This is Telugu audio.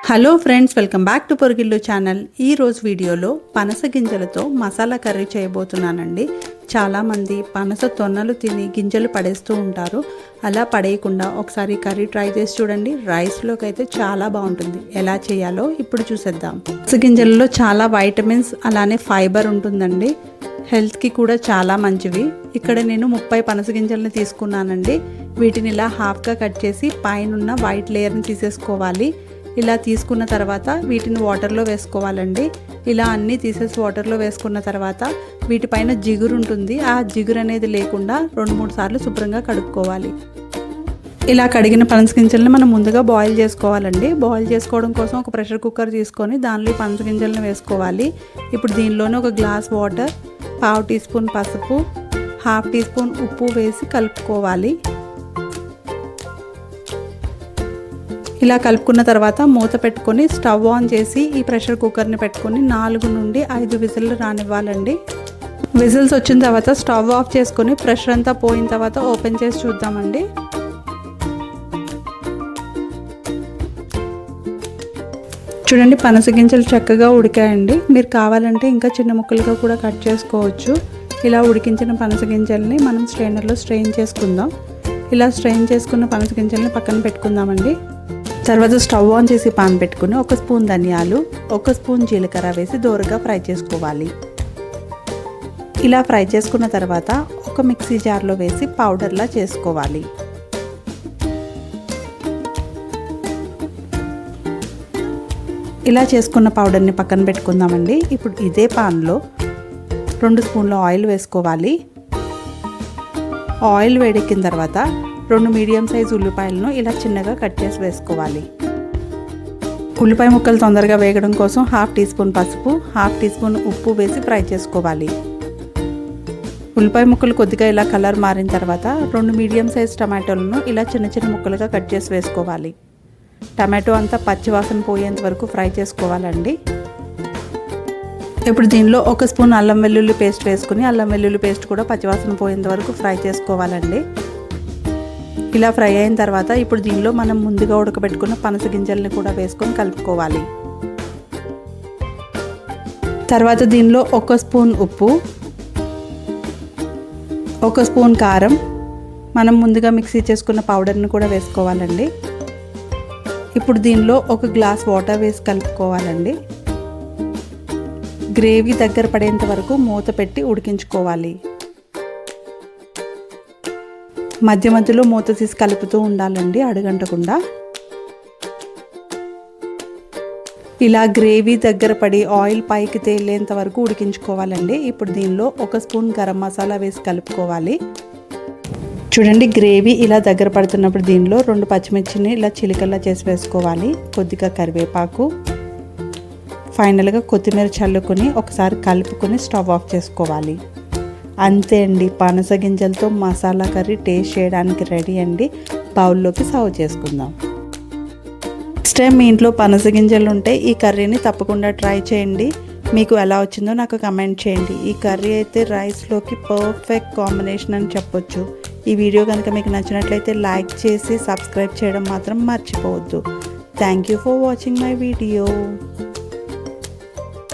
Hello friends, welcome back to Porugillu channel. ఈరోజు వీడియోలో పనస గింజలతో మసాలా కర్రీ చేయబోతున్నానండి. చాలామంది పనస తొన్నలు తిని గింజలు పడేస్తూ ఉంటారు. అలా పడేయకుండా ఒకసారి కర్రీ ట్రై చేసి చూడండి. రైస్లోకి అయితే చాలా బాగుంటుంది. ఎలా చేయాలో ఇప్పుడు చూసేద్దాం. పనస గింజలలో చాలా వైటమిన్స్ అలానే ఫైబర్ ఉంటుందండి. హెల్త్కి కూడా చాలా మంచివి. ఇక్కడ నేను 30 పనస గింజలను తీసుకున్నానండి. వీటిని ఇలా హాఫ్గా కట్ చేసి పైన వైట్ లేయర్ని తీసేసుకోవాలి. ఇలా తీసుకున్న తర్వాత వీటిని వాటర్లో వేసుకోవాలండి. ఇలా అన్నీ తీసేసి వాటర్లో వేసుకున్న తర్వాత వీటిపైన జిగురు ఉంటుంది. ఆ జిగురు అనేది లేకుండా 2-3 సార్లు శుభ్రంగా కడుక్కోవాలి. ఇలా కడిగిన పనస గింజలను మనం ముందుగా బాయిల్ చేసుకోవాలండి. బాయిల్ చేసుకోవడం కోసం ఒక ప్రెషర్ కుక్కర్ తీసుకొని దానిలో పనస గింజలను వేసుకోవాలి. ఇప్పుడు దీనిలోనే ఒక గ్లాస్ వాటర్, 1/2 టీ స్పూన్ పసుపు, 1/2 టీ స్పూన్ ఉప్పు వేసి కలుపుకోవాలి. ఇలా కలుపుకున్న తర్వాత మూత పెట్టుకొని స్టవ్ ఆన్ చేసి ఈ ప్రెషర్ కుక్కర్ని పెట్టుకొని 4 నుండి 5 విజిల్లు రానివ్వాలండి. విజిల్స్ వచ్చిన తర్వాత స్టవ్ ఆఫ్ చేసుకొని ప్రెషర్ అంతా పోయిన తర్వాత ఓపెన్ చేసి చూద్దామండి. చూడండి, పనస గింజలు చక్కగా ఉడికాయండి. మీరు కావాలంటే ఇంకా చిన్న ముక్కలుగా కూడా కట్ చేసుకోవచ్చు. ఇలా ఉడికించిన పనస గింజల్ని మనం స్ట్రైనర్లో స్ట్రెయిన్ చేసుకుందాం. ఇలా స్ట్రెయిన్ చేసుకున్న పనస గింజల్ని పక్కన పెట్టుకుందామండి. తర్వాత స్టవ్ ఆన్ చేసి పాన్ పెట్టుకుని 1 స్పూన్ ధనియాలు, 1 స్పూన్ జీలకర్ర వేసి దోరగా ఫ్రై చేసుకోవాలి. ఇలా ఫ్రై చేసుకున్న తర్వాత ఒక మిక్సీ జార్లో వేసి పౌడర్లా చేసుకోవాలి. ఇలా చేసుకున్న పౌడర్ని పక్కన పెట్టుకుందామండి. ఇప్పుడు ఇదే పాన్లో 2 స్పూన్ల ఆయిల్ వేసుకోవాలి. ఆయిల్ వేడెక్కిన తర్వాత 2 మీడియం సైజు ఉల్లిపాయలను ఇలా చిన్నగా కట్ చేసి వేసుకోవాలి. ఉల్లిపాయ ముక్కలు తొందరగా వేగడం కోసం 1/2 టీ స్పూన్ పసుపు, 1/2 టీ స్పూన్ ఉప్పు వేసి ఫ్రై చేసుకోవాలి. ఉల్లిపాయ ముక్కలు కొద్దిగా ఇలా కలర్ మారిన తర్వాత 2 మీడియం సైజు టమాటోలను ఇలా చిన్న చిన్న ముక్కలుగా కట్ చేసి వేసుకోవాలి. టమాటో అంతా పచ్చివాసన పోయేంత వరకు ఫ్రై చేసుకోవాలండి. ఇప్పుడు దీనిలో 1 స్పూన్ అల్లం వెల్లుల్లి పేస్ట్ వేసుకుని అల్లం వెల్లుల్లి పేస్ట్ కూడా పచ్చివాసన పోయేంత వరకు ఫ్రై చేసుకోవాలండి. ఇలా ఫ్రై అయిన తర్వాత ఇప్పుడు దీనిలో మనం ముందుగా ఉడకబెట్టుకున్న పనస గింజల్ని కూడా వేసుకొని కలుపుకోవాలి. తర్వాత దీనిలో 1 స్పూన్ ఉప్పు, 1 స్పూన్ కారం, మనం ముందుగా మిక్సీ చేసుకున్న పౌడర్ని కూడా వేసుకోవాలండి. ఇప్పుడు దీనిలో 1 గ్లాస్ వాటర్ వేసి కలుపుకోవాలండి. గ్రేవీ దగ్గర పడేంత వరకు మూత పెట్టి ఉడికించుకోవాలి. మధ్య మధ్యలో మూత తీసి కలుపుతూ ఉండాలండి, అడుగంటకుండా. ఇలా గ్రేవీ దగ్గర పడి ఆయిల్ పైకి తేలేంత వరకు ఉడికించుకోవాలండి. ఇప్పుడు దీనిలో 1 స్పూన్ గరం మసాలా వేసి కలుపుకోవాలి. చూడండి, గ్రేవీ ఇలా దగ్గర పడుతున్నప్పుడు దీనిలో 2 పచ్చిమిర్చిని ఇలా చిలికల్లా చేసి వేసుకోవాలి. కొద్దిగా కరివేపాకు, ఫైనల్గా కొత్తిమీర చల్లుకొని ఒకసారి కలుపుకొని స్టవ్ ఆఫ్ చేసుకోవాలి. అంతే అండి, పనస గింజలతో మసాలా కర్రీ టేస్ట్ చేయడానికి రెడీ అండి. బౌల్లోకి సర్వ్ చేసుకుందాం. నెక్స్ట్ టైం మీ ఇంట్లో పనస గింజలు ఉంటే ఈ కర్రీని తప్పకుండా ట్రై చేయండి. మీకు ఎలా వచ్చిందో నాకు కమెంట్ చేయండి. ఈ కర్రీ అయితే రైస్లోకి పర్ఫెక్ట్ కాంబినేషన్ అని చెప్పొచ్చు. ఈ వీడియో కనుక మీకు నచ్చినట్లయితే లైక్ చేసి సబ్స్క్రైబ్ చేయడం మాత్రం మర్చిపోవద్దు. Thank you for watching my video.